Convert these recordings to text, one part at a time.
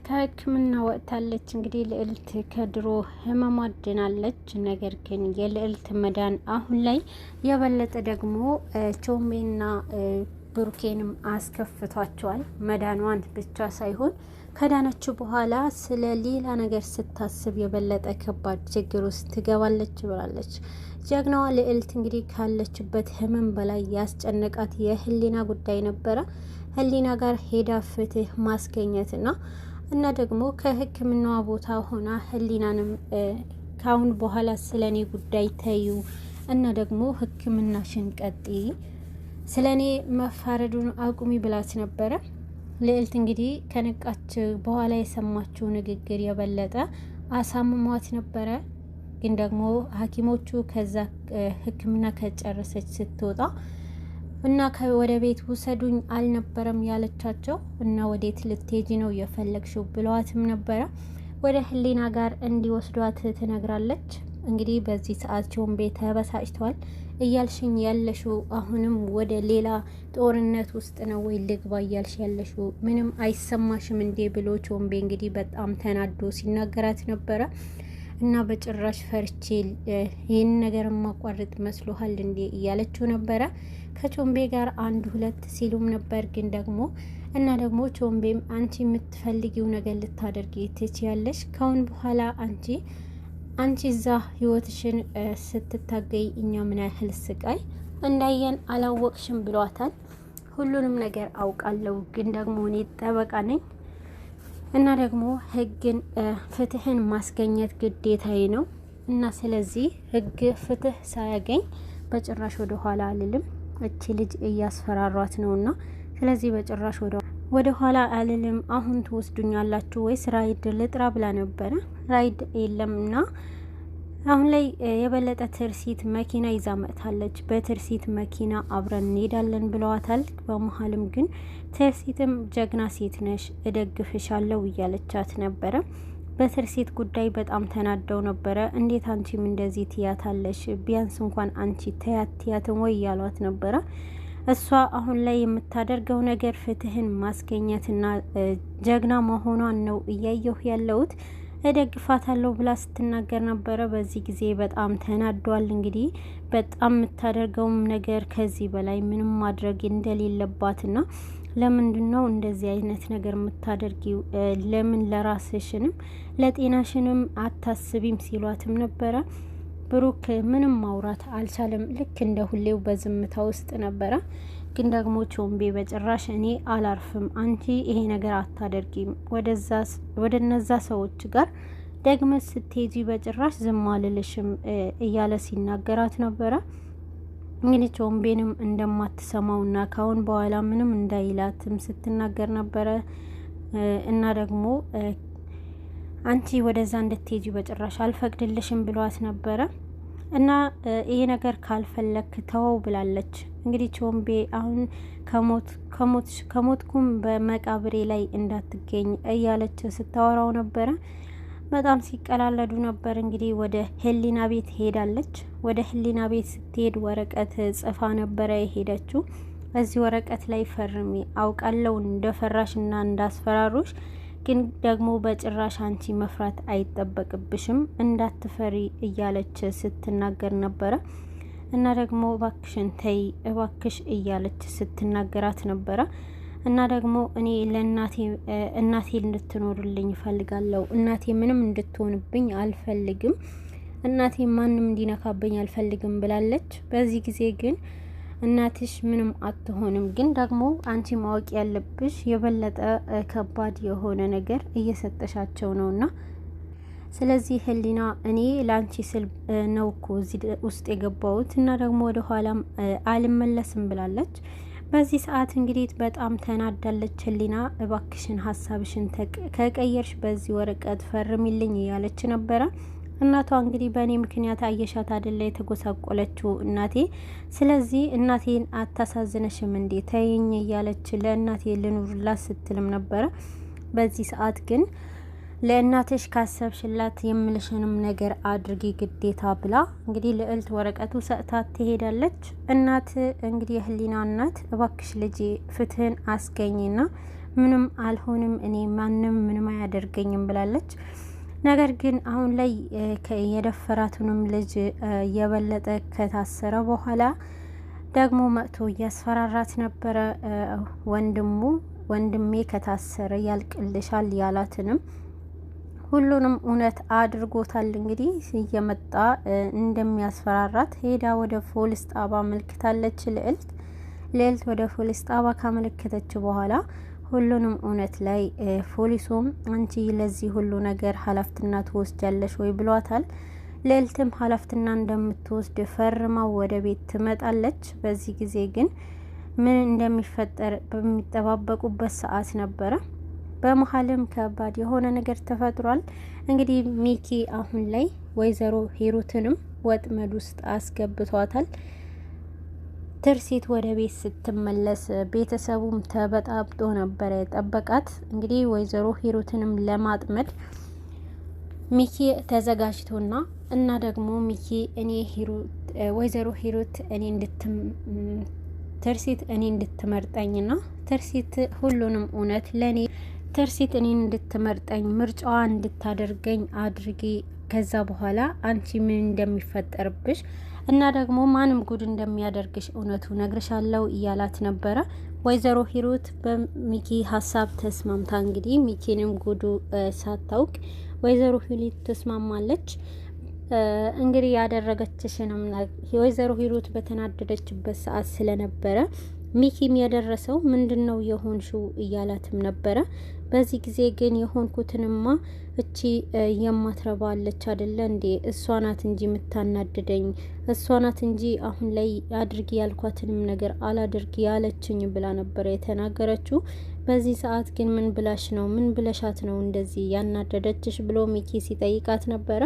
ከሕክምና ወጥታለች። እንግዲህ ልዕልት ከድሮ ህመሟ ድናለች። ነገር ግን የልዕልት መዳን አሁን ላይ የበለጠ ደግሞ ቾሜና ብሩኬንም አስከፍቷቸዋል። መዳኗን ብቻ ሳይሆን ከዳነችው በኋላ ስለ ሌላ ነገር ስታስብ የበለጠ ከባድ ችግር ውስጥ ትገባለች ብላለች። ጀግናዋ ልዕልት እንግዲህ ካለችበት ህመም በላይ ያስጨነቃት የህሊና ጉዳይ ነበረ። ህሊና ጋር ሄዳ ፍትህ ማስገኘትና እና ደግሞ ከህክምናዋ ቦታ ሆና ህሊናንም ካሁን በኋላ ስለኔ ጉዳይ ተዩ እና ደግሞ ህክምናሽን ቀጥይ፣ ስለኔ መፋረዱን አቁሚ ብላት ነበረ። ልዕልት እንግዲህ ከነቃች በኋላ የሰማችው ንግግር የበለጠ አሳምሟት ነበረ። ግን ደግሞ ሐኪሞቹ ከዛ ህክምና ከጨረሰች ስትወጣ እና ወደ ቤት ውሰዱኝ አልነበረም ያለቻቸው እና ወዴት ልትሄጂ ነው የፈለግሽው ብለዋትም ነበረ። ወደ ህሊና ጋር እንዲወስዷት ትነግራለች። እንግዲህ በዚህ ሰዓት ቾምቤ ተበሳጭተዋል። እያልሽኝ ያለሽው አሁንም ወደ ሌላ ጦርነት ውስጥ ነው ወይ ልግባ እያልሽ ያለሽው ምንም አይሰማሽም እንዴ ብሎ ቾምቤ እንግዲህ በጣም ተናዶ ሲናገራት ነበረ። እና በጭራሽ ፈርቼ ይህን ነገር ማቋረጥ መስሎሃል እንዴ እያለችው ነበረ። ከቾምቤ ጋር አንድ ሁለት ሲሉም ነበር። ግን ደግሞ እና ደግሞ ቾምቤም አንቺ የምትፈልጊው ነገር ልታደርጊ ትችያለሽ። ካሁን በኋላ አንቺ እዛ ህይወትሽን ስትታገይ እኛ ምን ያህል ስቃይ እንዳየን አላወቅሽም ብሏታል። ሁሉንም ነገር አውቃለሁ፣ ግን ደግሞ እኔ ጠበቃ ነኝ እና ደግሞ ህግን ፍትህን ማስገኘት ግዴታዬ ነው እና ስለዚህ ህግ ፍትህ ሳያገኝ በጭራሽ ወደ ኋላ አልልም። እቺ ልጅ እያስፈራሯት ነውና ስለዚህ በጭራሽ ወደ ኋላ አልልም። አሁን ትወስዱኛላችሁ ወይስ ራይድ ልጥራ ብላ ነበረ። ራይድ የለምና አሁን ላይ የበለጠ ትርሲት መኪና ይዛ መጥታለች። በትርሲት መኪና አብረን እንሄዳለን ብለዋታል። በመሀልም ግን ትርሲትም ጀግና ሴት ነሽ እደግፍሻለሁ እያለቻት ነበረ። በትርሲት ጉዳይ በጣም ተናደው ነበረ። እንዴት አንቺም እንደዚህ ትያታለሽ? ቢያንስ እንኳን አንቺ ትያትን ወይ እያሏት ነበረ። እሷ አሁን ላይ የምታደርገው ነገር ፍትህን ማስገኘትና ጀግና መሆኗን ነው እያየሁ ያለሁት፣ እደግፋታለሁ ብላ ስትናገር ነበረ። በዚህ ጊዜ በጣም ተናዷል። እንግዲህ በጣም የምታደርገውም ነገር ከዚህ በላይ ምንም ማድረግ እንደሌለባትና ለምንድን ነው እንደዚህ አይነት ነገር የምታደርጊው? ለምን ለራስሽንም ለጤናሽንም አታስቢም ሲሏትም ነበረ። ብሩክ ምንም ማውራት አልቻለም። ልክ እንደ ሁሌው በዝምታ ውስጥ ነበረ። ግን ደግሞ ቾምቤ በጭራሽ እኔ አላርፍም፣ አንቺ ይሄ ነገር አታደርጊም፣ ወደ እነዛ ሰዎች ጋር ደግመሽ ስትሄጂ በጭራሽ ዝም አልልሽም እያለ ሲናገራት ነበረ። እንግዲህ ቾምቤንም እንደማትሰማውና ካሁን በኋላ ምንም እንዳይላትም ስትናገር ነበረ። እና ደግሞ አንቺ ወደዛ እንድትሄጂ በጭራሽ አልፈቅድልሽም ብሏት ነበረ። እና ይሄ ነገር ካልፈለክ ተወው ብላለች። እንግዲህ ቾምቤ አሁን ከሞትኩም በመቃብሬ ላይ እንዳትገኝ እያለች ስታወራው ነበረ። በጣም ሲቀላለዱ ነበር። እንግዲህ ወደ ህሊና ቤት ሄዳለች። ወደ ህሊና ቤት ስትሄድ ወረቀት ጽፋ ነበረ የሄደችው። እዚህ ወረቀት ላይ ፈርሚ፣ አውቃለሁ እንደፈራሽና እንዳስፈራሩሽ፣ ግን ደግሞ በጭራሽ አንቺ መፍራት አይጠበቅብሽም፣ እንዳትፈሪ እያለች ስትናገር ነበረ። እና ደግሞ እባክሽን ተይ እባክሽ እያለች ስትናገራት ነበረ። እና ደግሞ እኔ እናቴ እንድትኖርልኝ እፈልጋለሁ፣ እናቴ ምንም እንድትሆንብኝ አልፈልግም፣ እናቴ ማንም እንዲነካብኝ አልፈልግም ብላለች። በዚህ ጊዜ ግን እናትሽ ምንም አትሆንም፣ ግን ደግሞ አንቺ ማወቅ ያለብሽ የበለጠ ከባድ የሆነ ነገር እየሰጠሻቸው ነውና ስለዚህ ህሊና እኔ ላንቺ ስል ነው እኮ እዚህ ውስጥ የገባሁት እና ደግሞ ወደ ኋላም አልመለስም ብላለች። በዚህ ሰዓት እንግዲህ በጣም ተናዳለች ህሊና። እባክሽን ሀሳብሽን ከቀየርሽ በዚህ ወረቀት ፈርሚልኝ እያለች ነበረ። እናቷ እንግዲህ በእኔ ምክንያት አየሻት አይደለ የተጎሳቆለችው እናቴ፣ ስለዚህ እናቴን አታሳዝነሽም እንዴ ተይኝ እያለች ለእናቴ ልኑርላት ስትልም ነበረ። በዚህ ሰዓት ግን ለእናትሽ ካሰብሽላት የምልሽንም ነገር አድርጊ ግዴታ ብላ እንግዲህ ልዕልት ወረቀቱ ሰጥታት ትሄዳለች። እናት እንግዲህ የህሊና እናት እባክሽ ልጄ ፍትህን አስገኝና ምንም አልሆንም፣ እኔ ማንም ምንም አያደርገኝም ብላለች። ነገር ግን አሁን ላይ የደፈራቱንም ልጅ የበለጠ ከታሰረ በኋላ ደግሞ መጥቶ እያስፈራራት ነበረ። ወንድሜ ከታሰረ ያልቅልሻል ያላትንም ሁሉንም እውነት አድርጎታል። እንግዲህ እየመጣ እንደሚያስፈራራት ሄዳ ወደ ፖሊስ ጣባ አመልክታለች። ልዕልት ወደ ፖሊስ ጣባ ካመለከተች በኋላ ሁሉንም እውነት ላይ ፖሊሱም አንቺ ለዚህ ሁሉ ነገር ኃላፊነት ትወስጃለሽ ወይ ብሏታል። ልዕልትም ኃላፊነት እንደምትወስድ ፈርማ ወደ ቤት ትመጣለች። በዚህ ጊዜ ግን ምን እንደሚፈጠር በሚጠባበቁበት ሰዓት ነበረ። በመሀልም ከባድ የሆነ ነገር ተፈጥሯል። እንግዲህ ሚኪ አሁን ላይ ወይዘሮ ሂሩትንም ወጥመድ ውስጥ አስገብቷታል። ትርሲት ወደ ቤት ስትመለስ ቤተሰቡም ተበጣብጦ ነበረ የጠበቃት። እንግዲህ ወይዘሮ ሂሩትንም ለማጥመድ ሚኪ ተዘጋጅቶና እና ደግሞ ሚኪ ወይዘሮ ሂሩት ትርሲት እኔ እንድትመርጠኝና ትርሲት ሁሉንም እውነት ለኔ ትርሲት እኔን እንድትመርጠኝ ምርጫዋ እንድታደርገኝ አድርጊ። ከዛ በኋላ አንቺ ምን እንደሚፈጠርብሽ እና ደግሞ ማንም ጉድ እንደሚያደርግሽ እውነቱ ነግርሻለሁ እያላት ነበረ። ወይዘሮ ሂሩት በሚኪ ሀሳብ ተስማምታ እንግዲህ ሚኪንም ጉዱ ሳታውቅ ወይዘሮ ሂሩት ተስማማለች። እንግዲህ ያደረገችሽንም ወይዘሮ ሂሩት በተናደደችበት ሰዓት ስለነበረ ሚኪም የደረሰው ምንድነው የሆንሽው እያላትም ነበረ። በዚህ ጊዜ ግን የሆንኩትንማ እቺ የማትረባለች አይደለ እንዴ? እሷ ናት እንጂ የምታናድደኝ፣ እሷ ናት እንጂ አሁን ላይ አድርጊ ያልኳትንም ነገር አላድርጊ ያለችኝ ብላ ነበረ የተናገረችው። በዚህ ሰዓት ግን ምን ብለሻት ነው እንደዚህ ያናደደችሽ ብሎ ሚኪ ሲጠይቃት ነበረ።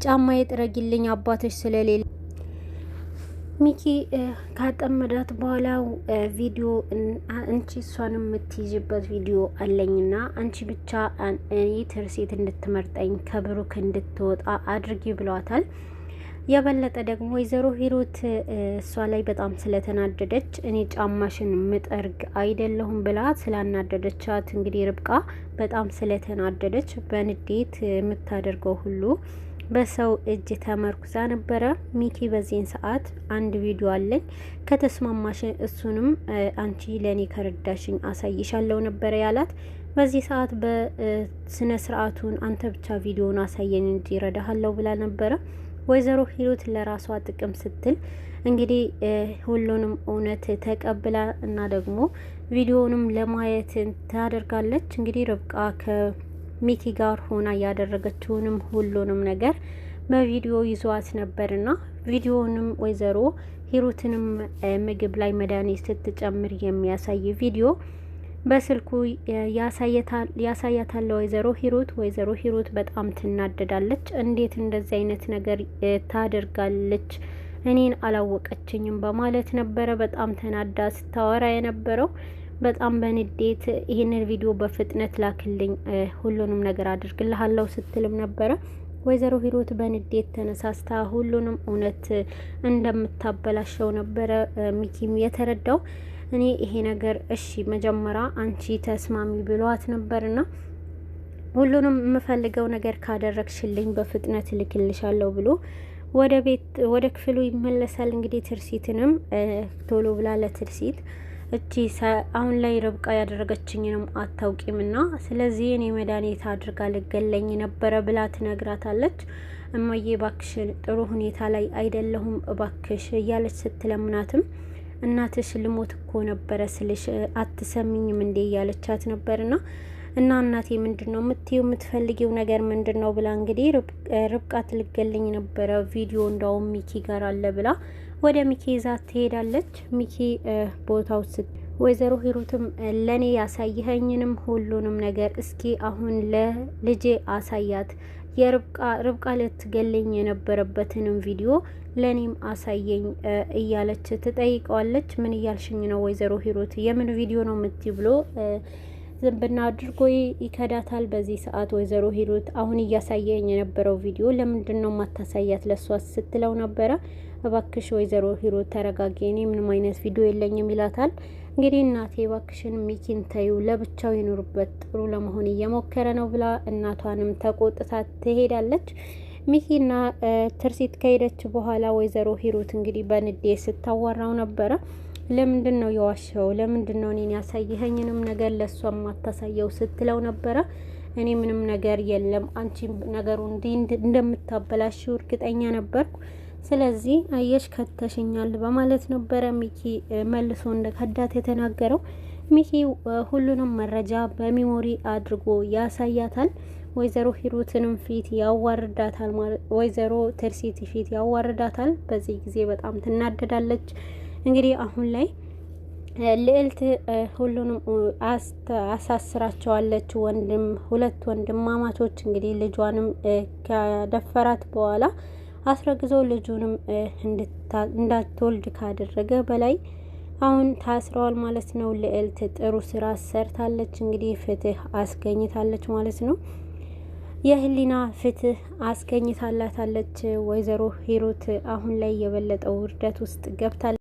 ጫማ የጥረጊልኝ አባትሽ ስለሌለ ሚኪ ካጠመዳት በኋላ ቪዲዮ አንቺ እሷን የምትይዥበት ቪዲዮ አለኝና አንቺ ብቻ እኔ ትርሲት እንድትመርጠኝ ከብሩክ እንድትወጣ አድርጊ ብሏታል። የበለጠ ደግሞ ወይዘሮ ሂሩት እሷ ላይ በጣም ስለተናደደች እኔ ጫማሽን ምጠርግ አይደለሁም ብላ ስላናደደቻት እንግዲህ ርብቃ በጣም ስለተናደደች በንዴት የምታደርገው ሁሉ በሰው እጅ ተመርኩዛ ነበረ። ሚኪ በዚህን ሰዓት አንድ ቪዲዮ አለኝ ከተስማማሽ እሱንም አንቺ ለኔ ከረዳሽኝ አሳይሻለሁ ነበረ ያላት። በዚህ ሰዓት በስነ ስርዓቱን አንተ ብቻ ቪዲዮውን አሳየኝ እንጂ ረዳሃለሁ ብላ ነበረ። ወይዘሮ ሂሩት ለራሷ ጥቅም ስትል እንግዲህ ሁሉንም እውነት ተቀብላ እና ደግሞ ቪዲዮውንም ለማየት ታደርጋለች። እንግዲህ ርብቃ ሚኪ ጋር ሆና ያደረገችውንም ሁሉንም ነገር በቪዲዮ ይዟት ነበርና ቪዲዮውንም ወይዘሮ ሂሩትንም ምግብ ላይ መድኃኒት ስትጨምር የሚያሳይ ቪዲዮ በስልኩ ያሳያታል ወይዘሮ ሂሩት በጣም ትናደዳለች። እንዴት እንደዚህ አይነት ነገር ታደርጋለች? እኔን አላወቀችኝም በማለት ነበረ በጣም ተናዳ ስታወራ የነበረው። በጣም በንዴት ይህንን ቪዲዮ በፍጥነት ላክልኝ፣ ሁሉንም ነገር አድርግልሃለሁ ስትልም ነበረ። ወይዘሮ ሂሩት በንዴት ተነሳስታ ሁሉንም እውነት እንደምታበላሸው ነበረ ሚኪም የተረዳው። እኔ ይሄ ነገር እሺ መጀመሪያ አንቺ ተስማሚ ብሏት ነበርና ሁሉንም የምፈልገው ነገር ካደረግሽልኝ በፍጥነት ልክልሻለሁ ብሎ ወደ ክፍሉ ይመለሳል። እንግዲህ ትርሲትንም ቶሎ ብላ ለትርሲት እቺ አሁን ላይ ርብቃ ያደረገችኝንም አታውቂምና ስለዚህ እኔ መድኃኒት አድርጋ ልገለኝ ነበረ ብላ ትነግራታለች። እማዬ ባክሽ ጥሩ ሁኔታ ላይ አይደለሁም እባክሽ እያለች ስትለምናትም እናትሽ ልሞት እኮ ነበረ ስልሽ አትሰሚኝም እንዴ እያለቻት ነበርና እና እናቴ ምንድነው የምትፈልጊው ነገር ምንድነው ብላ እንግዲህ ርብቃ ትልገለኝ ነበረ ቪዲዮ እንዳውም ሚኪ ጋር አለ ብላ ወደ ሚኪ ይዛት ትሄዳለች። ሚኪ ቦታው ወይዘሮ ሂሩትም ለኔ ያሳየኸኝንም ሁሉንም ነገር እስኪ አሁን ለልጄ አሳያት፣ ርብቃ ልትገለኝ የነበረበትንም ቪዲዮ ለኔም አሳየኝ እያለች ትጠይቀዋለች። ምን እያልሽኝ ነው ወይዘሮ ሂሩት? የምን ቪዲዮ ነው የምትይ ብሎ ዝምብና አድርጎ ይከዳታል። በዚህ ሰዓት ወይዘሮ ሂሩት አሁን እያሳየኝ የነበረው ቪዲዮ ለምንድን ነው ማታሳያት ለሷ ስትለው ነበረ። እባክሽ ወይዘሮ ሂሩት ተረጋጊ፣ እኔ ምንም አይነት ቪዲዮ የለኝም ይላታል። እንግዲህ እናቴ እባክሽን ሚኪን ተይው፣ ለብቻው ይኖርበት፣ ጥሩ ለመሆን እየሞከረ ነው ብላ እናቷንም ተቆጥታ ትሄዳለች። ሚኪና ትርሲት ከሄደች በኋላ ወይዘሮ ሂሩት እንግዲህ በንዴት ስታዋራው ነበረ። ለምንድን ነው የዋሸው? ለምንድን ነው እኔን ያሳየኸኝንም ነገር ለእሷ ማታሳየው ስትለው ነበረ። እኔ ምንም ነገር የለም፣ አንቺ ነገሩ እንዲህ እንደምታበላሽው እርግጠኛ ነበርኩ። ስለዚህ አየሽ ከተሽኛል በማለት ነበረ ሚኪ መልሶ እንደ ከዳት የተናገረው። ሚኪ ሁሉንም መረጃ በሚሞሪ አድርጎ ያሳያታል። ወይዘሮ ሂሩትንም ፊት ያዋርዳታል። ወይዘሮ ትርሲት ፊት ያዋርዳታል። በዚህ ጊዜ በጣም ትናደዳለች። እንግዲህ አሁን ላይ ልዕልት ሁሉንም አሳስራቸዋለች። ሁለት ወንድማማቾች እንግዲህ ልጇንም ከደፈራት በኋላ አስረግዞ ልጁንም እንዳትወልድ ካደረገ በላይ አሁን ታስረዋል ማለት ነው። ልዕልት ጥሩ ስራ ሰርታለች። እንግዲህ ፍትህ አስገኝታለች ማለት ነው። የህሊና ፍትህ አስገኝታላታለች። ወይዘሮ ሂሩት አሁን ላይ የበለጠው ውርደት ውስጥ ገብታለች።